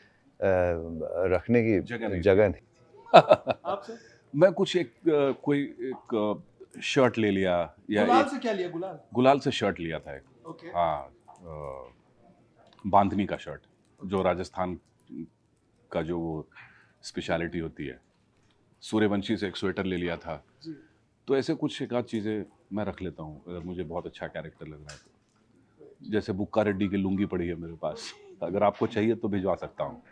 रखने की जगह नहीं। आपसे? मैं कुछ कोई एक शर्ट ले लिया, या गुलाल से क्या लिया? गुलाल से शर्ट लिया था एक। ओके। हाँ, बांधनी का शर्ट, जो राजस्थान का जो वो स्पेशलिटी होती है। सूर्यवंशी से एक स्वेटर ले लिया था। तो ऐसे कुछ एक आध चीज़ें मैं रख लेता हूँ अगर मुझे बहुत अच्छा कैरेक्टर लग रहा है तो। जैसे बुक्का रेड्डी की लुंगी पड़ी है मेरे पास, अगर आपको चाहिए तो भिजवा सकता हूँ,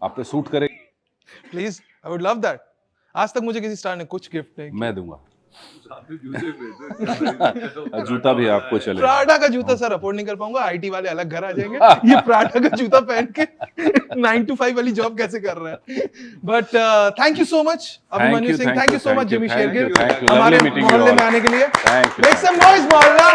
आप पे सूट करे। Please, I would love that. आज तक मुझे किसी स्टार ने कुछ गिफ्ट नहीं किया। मैं दूंगा। जूता भी आपको चलेगा। प्राडा का जूता सर अफोर्ड नहीं कर पाऊंगा, आईटी वाले अलग घर आ जाएंगे। ये प्राडा का जूता पहन के 9 to 5 वाली जॉब कैसे कर रहा है? But thank you so much Abhimanyu Singh, thank you so much Jimmy Shergill, हमारे मोहल्ले में आने के लिए। मेक सम नॉइज मोहल्ला।